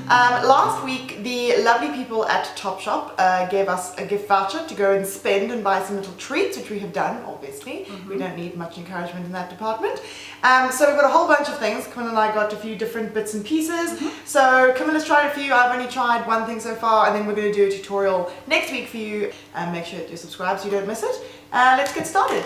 Last week, the lovely people at Topshop gave us a gift voucher to go and spend and buy some little treats, which we have done, obviously. We don't need much encouragement in that department. So we've got a whole bunch of things. Camilla and I got a few different bits and pieces. So Camilla's tried a few, I've only tried one thing so far, and then we're going to do a tutorial next week for you. Make sure that you're subscribed so you don't miss it. Let's get started.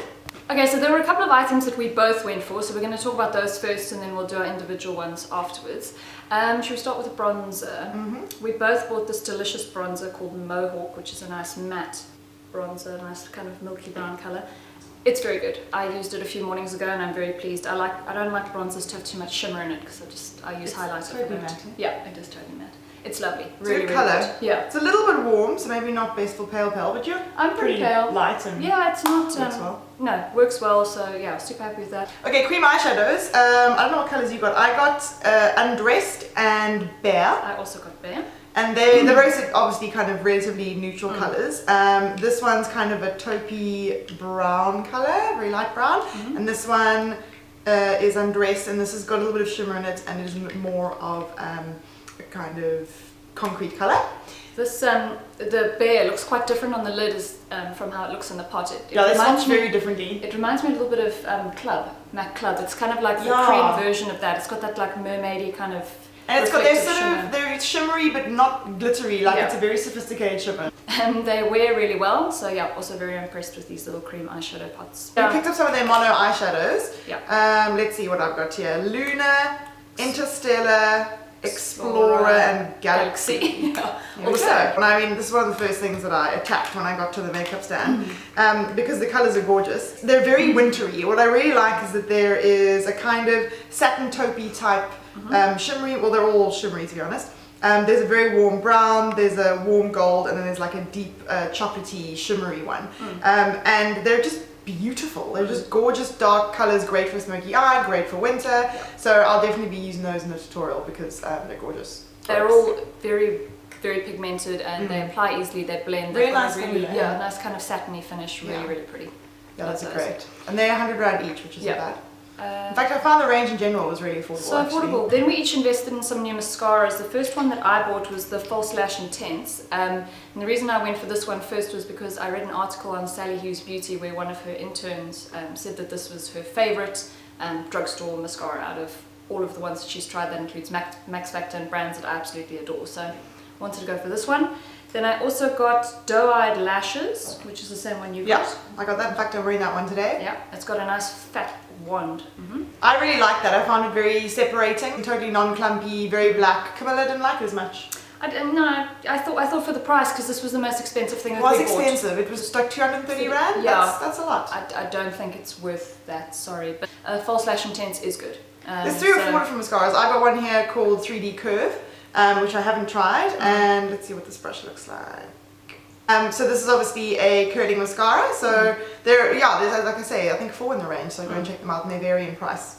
Okay, so there were a couple of items that we both went for, so we're going to talk about those first and then we'll do our individual ones afterwards. Should we start with a bronzer? We both bought this delicious bronzer called Mohawk, which is a nice matte bronzer, nice kind of milky brown colour. It's very good. I used it a few mornings ago and I'm very pleased. I don't like bronzers to have too much shimmer in it because I use highlighter. Totally matte. Yeah, it is totally matte. It's lovely. It's really, good colour. Good. Yeah. It's a little bit warm, so maybe not best for pale, but you're I'm pretty pale. Light and yeah, it's not. works well. No, works well. So yeah, super happy with that. Okay, cream eyeshadows. I don't know what colours you got. I got Undressed and Bare. I also got Bare. And they're both obviously kind of relatively neutral colours. This one's kind of a taupey brown colour, very light brown. And this one is Undressed, and this has got a little bit of shimmer in it, and it is more of a kind of concrete colour. This the Bare looks quite different on the lid from how it looks in the pot. Yeah, this one's very differently. It reminds me a little bit of MAC Club. It's kind of like the cream version of that. It's got that like mermaidy kind of. And it's got they're shimmery but not glittery. Like it's a very sophisticated shimmer. And they wear really well. So yeah, also very impressed with these little cream eyeshadow pots. We picked up some of their mono eyeshadows. Yeah. Let's see what I've got here. Luna, Interstellar, Explorer and Galaxy. Also, and I mean, this is one of the first things that I attacked when I got to the makeup stand, because the colours are gorgeous. They're very wintry. What I really like is that there is a kind of satin taupey type shimmery, well they're all shimmery to be honest. There's a very warm brown, there's a warm gold, and then there's like a deep chocolatey shimmery one. And they're just beautiful. They're just gorgeous dark colours, great for smoky eye, great for winter. So I'll definitely be using those in the tutorial because they're gorgeous. They're all very, very pigmented and they apply easily, they blend. Very nice formula. Yeah, nice kind of satiny finish, really, really pretty. Yeah, that's great. And they're 100 Rand each, which is not bad. In fact, I found the range in general was really affordable. So affordable. Then we each invested in some new mascaras. The first one that I bought was the False Lash Intense. And the reason I went for this one first was because I read an article on Sally Hughes Beauty where one of her interns said that this was her favourite drugstore mascara out of all of the ones that she's tried. That includes Max Factor and brands that I absolutely adore. So I wanted to go for this one. Then I also got Doe-Eyed Lashes, which is the same one you got. Yeah, I got that. In fact, I'm wearing that one today. Yeah, it's got a nice fat wand. I really like that. I found it very separating, totally non-clumpy, very black. Camilla didn't like it as much. I thought for the price, because this was the most expensive thing that we bought. It was expensive. It was like 230 Rand. Yeah, that's a lot. I don't think it's worth that. Sorry, but False Lash Intense is good. There's 3 or 4 different mascaras. I got one here called 3D Curve, which I haven't tried, and let's see what this brush looks like. So this is obviously a curling mascara, so there's like I say, I think 4 in the range, so go and check them out, and they vary in price.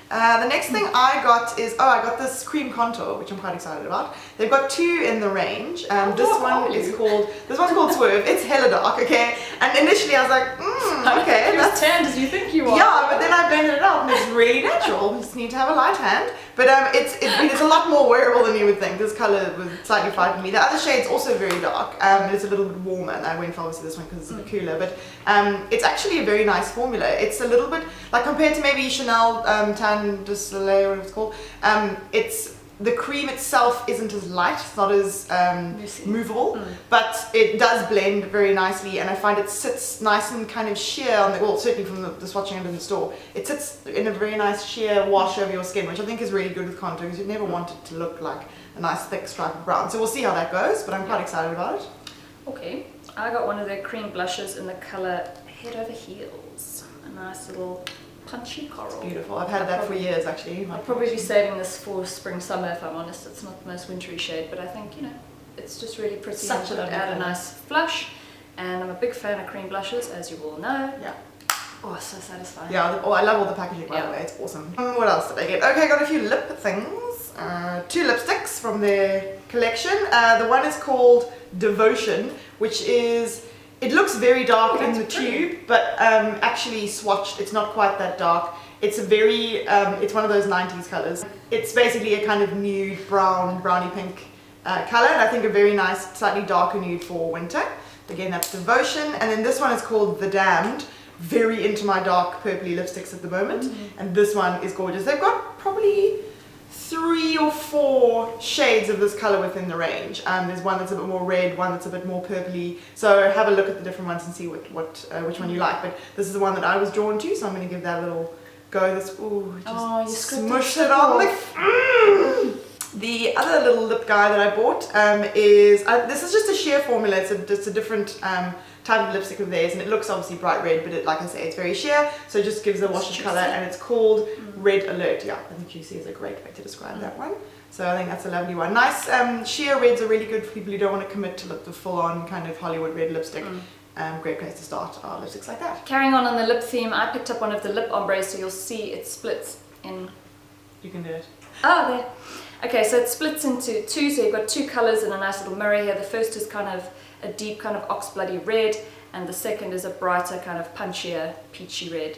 The next thing I got is, I got this cream contour, which I'm quite excited about. They've got 2 in the range. This one's called Swerve. It's hella dark, okay? And initially I was like, okay. You're as tanned as you think you are. Yeah, but then I blended it out and it's really natural. You just need to have a light hand. But it's a lot more wearable than you would think. This colour was slightly frightened me. The other shade's also very dark. It's a little bit warmer, and I went for obviously this one because it's a bit cooler. But it's actually a very nice formula. It's a little bit, like compared to maybe Chanel Tan de Soleil, whatever it's called, the cream itself isn't as light, it's not as movable, but it does blend very nicely, and I find it sits nice and kind of sheer on the, well, certainly from the swatching it in the store, it sits in a very nice sheer wash over your skin, which I think is really good with contour, because you never want it to look like a nice thick stripe of brown. So we'll see how that goes, but I'm quite excited about it. Okay, I got one of their cream blushes in the colour Head Over Heels. A nice little punchy coral. It's beautiful. I've had that for years actually. I'll probably be saving this for spring summer if I'm honest. It's not the most wintry shade, but I think, you know, it's just really pretty. Such and add a nice flush. And I'm a big fan of cream blushes, as you all know. Yeah. Oh, so satisfying. Yeah, I love all the packaging by the way, it's awesome. What else did I get? Okay, I got a few lip things. 2 lipsticks from their collection. The one is called Devotion, which is It looks very dark in the tube, but actually swatched, it's not quite that dark. It's a very, it's one of those 90s colors. It's basically a kind of nude brownie pink color, and I think a very nice, slightly darker nude for winter. Again, that's Devotion. And then this one is called The Damned. Very into my dark purpley lipsticks at the moment. And this one is gorgeous. They've got probably 3 or 4 shades of this color within the range. There's one that's a bit more red, one that's a bit more purpley. So have a look at the different ones and see which one you like. But this is the one that I was drawn to, so I'm going to give that a little go. This, ooh, just smushed it on the... The other little lip guy that I bought is, this is just a sheer formula. It's just a different type of lipstick of theirs, and it looks obviously bright red, but like I say, it's very sheer, so it just gives a wash of color, and it's called Red Alert. Yeah, I think juicy is a great way to describe that one. So I think that's a lovely one. Nice sheer reds are really good for people who don't want to commit to the full-on kind of Hollywood red lipstick. Great place to start our lipsticks like that. Carrying on the lip theme, I picked up one of the lip ombres, so you'll see it splits in... You can do it. Oh, there. Okay, so it splits into 2, so you've got 2 colors in a nice little mirror here. The first is kind of a deep kind of ox bloody red, and the second is a brighter kind of punchier peachy red,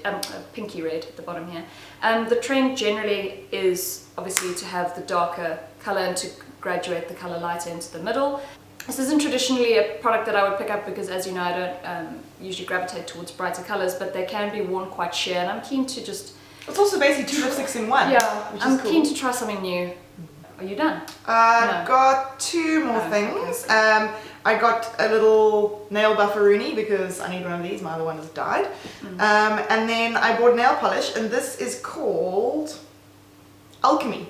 pinky red at the bottom here. The trend generally is obviously to have the darker color and to graduate the color lighter into the middle. This isn't traditionally a product that I would pick up because, as you know, I don't usually gravitate towards brighter colors, but they can be worn quite sheer, and I'm keen to just... It's also basically 2 lipsticks in one. Yeah, which I'm is cool. keen to try something new. Are you done? I've got 2 more things. Okay. I got a little nail bufferoonie because I need one of these, my other one has died. And then I bought nail polish, and this is called Alchemy.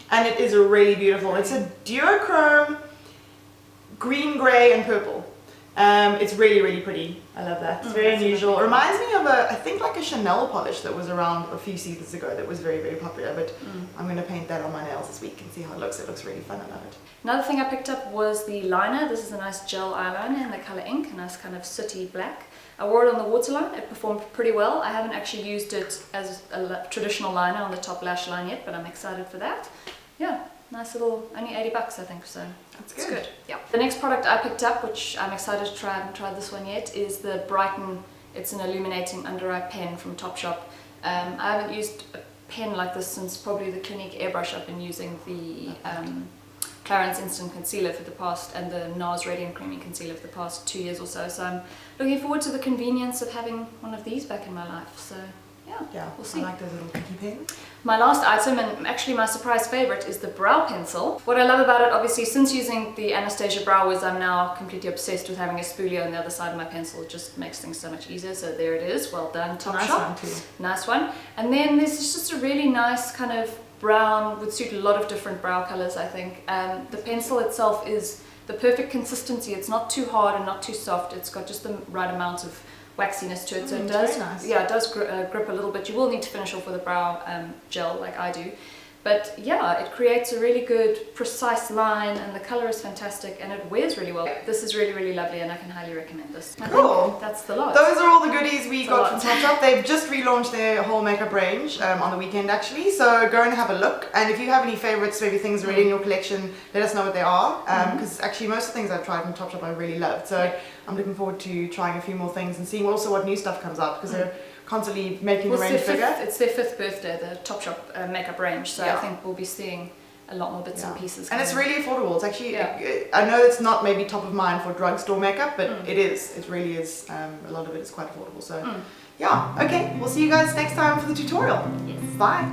And it is really beautiful. It's a duochrome green, grey and purple. It's really, really pretty. I love that. It's very unusual. It reminds me of I think like a Chanel polish that was around a few seasons ago that was very, very popular, but I'm going to paint that on my nails this week and see how it looks. It looks really fun. I love it. Another thing I picked up was the liner. This is a nice gel eyeliner in the colour Ink, a nice kind of sooty black. I wore it on the waterline. It performed pretty well. I haven't actually used it as a traditional liner on the top lash line yet, but I'm excited for that. Yeah. Nice little, only 80 bucks I think, so that's good. It's good. Yeah. The next product I picked up, which I'm excited to try, I haven't tried this one yet, is the Brighten. It's an illuminating under eye pen from Topshop. I haven't used a pen like this since probably the Clinique airbrush. I've been using the Clarins Instant Concealer for the past, and the NARS Radiant Creamy Concealer for the past 2 years or so. So I'm looking forward to the convenience of having one of these back in my life. So yeah, we'll see. I like those little pinky pens. My last item, and actually my surprise favorite, is the brow pencil. What I love about it, obviously, since using the Anastasia Brow Wiz, I'm now completely obsessed with having a spoolie on the other side of my pencil. It just makes things so much easier. So there it is. Well done, Topshop. Nice one too. Nice one. And then there's just a really nice kind of brown, would suit a lot of different brow colors, I think. The pencil itself is the perfect consistency. It's not too hard and not too soft. It's got just the right amount of waxiness to it, so it does, nice. Yeah, it does grip a little bit. You will need to finish off with a brow gel like I do, but yeah, it creates a really good precise line, and the color is fantastic, and it wears really well. This is really, really lovely, and I can highly recommend this. Cool. That's the lot. Those are all the goodies we got from Topshop. They've just relaunched their whole makeup range on the weekend actually, so go and have a look, and if you have any favorites, maybe things already in your collection, let us know what they are, because actually most of the things I've tried from Topshop I really loved, so I'm looking forward to trying a few more things and seeing also what new stuff comes out, because they're constantly making the range bigger. It's their 5th birthday, the Topshop makeup range, so I think we'll be seeing a lot more bits and pieces. And it's really affordable. It's actually, I know it's not maybe top of mind for drugstore makeup, but it is. It really is. A lot of it is quite affordable. So yeah, okay, we'll see you guys next time for the tutorial. Yes. Bye.